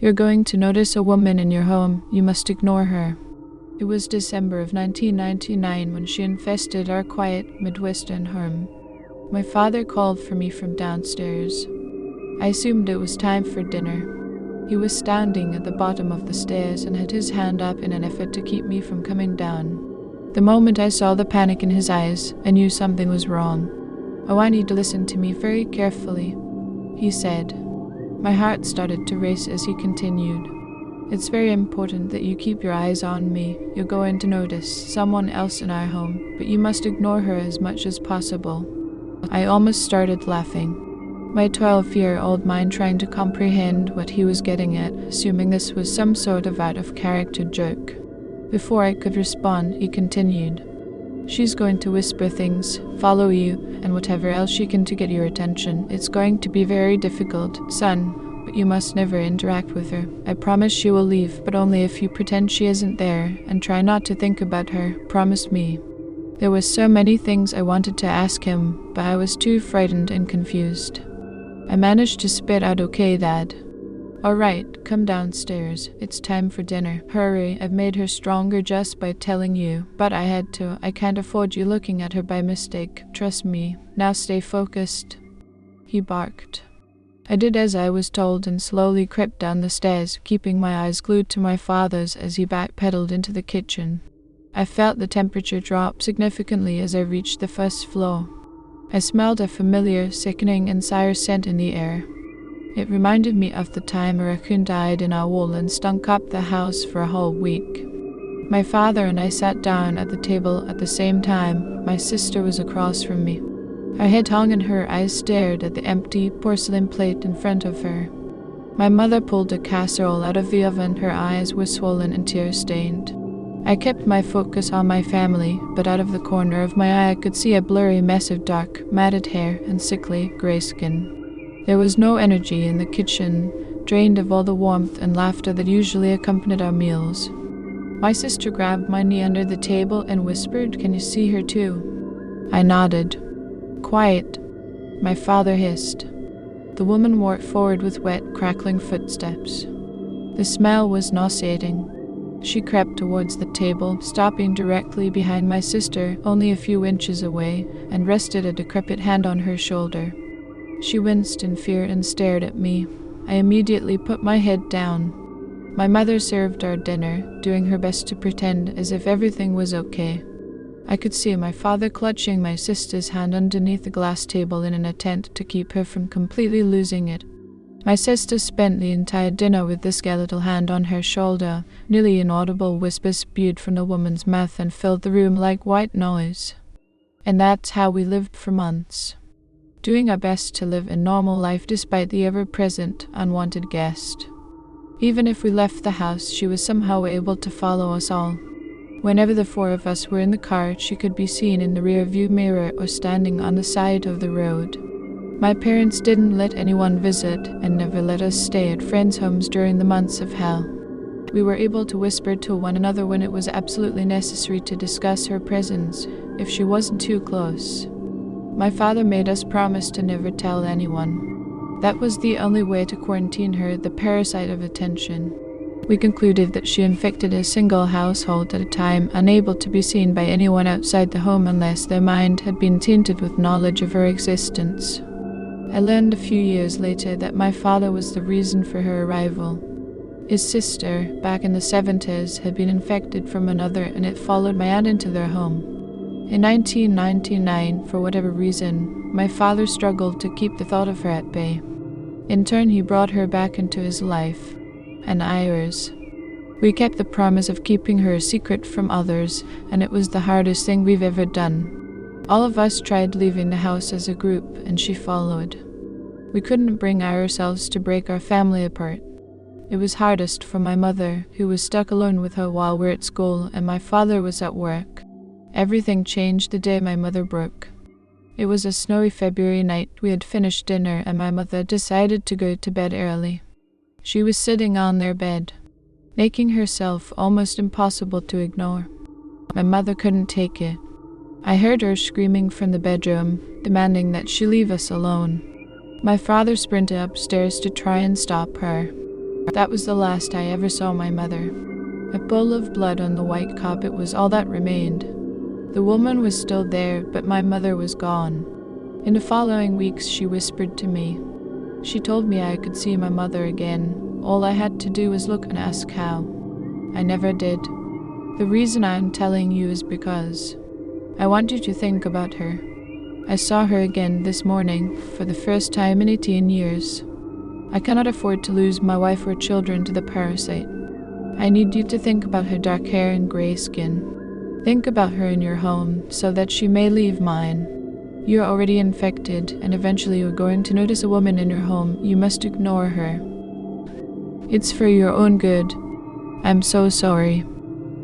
You're going to notice a woman in your home. You must ignore her. It was December of 1999 when she infested our quiet Midwestern home. My father called for me from downstairs. I assumed it was time for dinner. He was standing at the bottom of the stairs and had his hand up in an effort to keep me from coming down. The moment I saw the panic in his eyes, I knew something was wrong. "I want you to listen to me very carefully," he said. My heart started to race as he continued. "It's very important that you keep your eyes on me. You're going to notice someone else in our home, but you must ignore her as much as possible." I almost started laughing. My 12-year-old mind trying to comprehend what he was getting at, assuming this was some sort of out-of-character joke. Before I could respond, he continued. "She's going to whisper things, follow you, and whatever else she can to get your attention. It's going to be very difficult, son, but you must never interact with her. I promise she will leave, but only if you pretend she isn't there, and try not to think about her. Promise me." There were so many things I wanted to ask him, but I was too frightened and confused. I managed to spit out, "Okay, Dad." "All right, come downstairs. It's time for dinner. Hurry, I've made her stronger just by telling you. But I had to. I can't afford you looking at her by mistake. Trust me. Now stay focused." He barked. I did as I was told and slowly crept down the stairs, keeping my eyes glued to my father's as he backpedaled into the kitchen. I felt the temperature drop significantly as I reached the first floor. I smelled a familiar, sickening and sour scent in the air. It reminded me of the time a raccoon died in our wall and stunk up the house for a whole week. My father and I sat down at the table at the same time. My sister was across from me. Her head hung and her eyes stared at the empty porcelain plate in front of her. My mother pulled a casserole out of the oven. Her eyes were swollen and tear-stained. I kept my focus on my family, but out of the corner of my eye I could see a blurry mess of dark, matted hair and sickly, grey skin. There was no energy in the kitchen, drained of all the warmth and laughter that usually accompanied our meals. My sister grabbed my knee under the table and whispered, "Can you see her too?" I nodded. "Quiet," my father hissed. The woman walked forward with wet, crackling footsteps. The smell was nauseating. She crept towards the table, stopping directly behind my sister, only a few inches away, and rested a decrepit hand on her shoulder. She winced in fear and stared at me. I immediately put my head down. My mother served our dinner, doing her best to pretend as if everything was okay. I could see my father clutching my sister's hand underneath the glass table in an attempt to keep her from completely losing it. My sister spent the entire dinner with the skeletal hand on her shoulder. Nearly inaudible whispers spewed from the woman's mouth and filled the room like white noise. And that's how we lived for months, doing our best to live a normal life despite the ever-present, unwanted guest. Even if we left the house, she was somehow able to follow us all. Whenever the four of us were in the car, she could be seen in the rear-view mirror or standing on the side of the road. My parents didn't let anyone visit and never let us stay at friends' homes during the months of hell. We were able to whisper to one another when it was absolutely necessary to discuss her presence, if she wasn't too close. My father made us promise to never tell anyone. That was the only way to quarantine her, the parasite of attention. We concluded that she infected a single household at a time, unable to be seen by anyone outside the home unless their mind had been tainted with knowledge of her existence. I learned a few years later that my father was the reason for her arrival. His sister, back in the 70s, had been infected from another, and it followed my aunt into their home. In 1999, for whatever reason, my father struggled to keep the thought of her at bay. In turn, he brought her back into his life, and ours. We kept the promise of keeping her a secret from others, and it was the hardest thing we've ever done. All of us tried leaving the house as a group, and she followed. We couldn't bring ourselves to break our family apart. It was hardest for my mother, who was stuck alone with her while we're at school, and my father was at work. Everything changed the day my mother broke. It was a snowy February night. We had finished dinner, and my mother decided to go to bed early. She was sitting on their bed, making herself almost impossible to ignore. My mother couldn't take it. I heard her screaming from the bedroom, demanding that she leave us alone. My father sprinted upstairs to try and stop her. That was the last I ever saw my mother. A pool of blood on the white carpet was all that remained. The woman was still there, but my mother was gone. In the following weeks, she whispered to me. She told me I could see my mother again. All I had to do was look and ask how. I never did. The reason I am telling you is because I want you to think about her. I saw her again this morning for the first time in 18 years. I cannot afford to lose my wife or children to the parasite. I need you to think about her dark hair and gray skin. Think about her in your home so that she may leave mine. You're already infected, and eventually you're going to notice a woman in your home. You must ignore her. It's for your own good. I'm so sorry.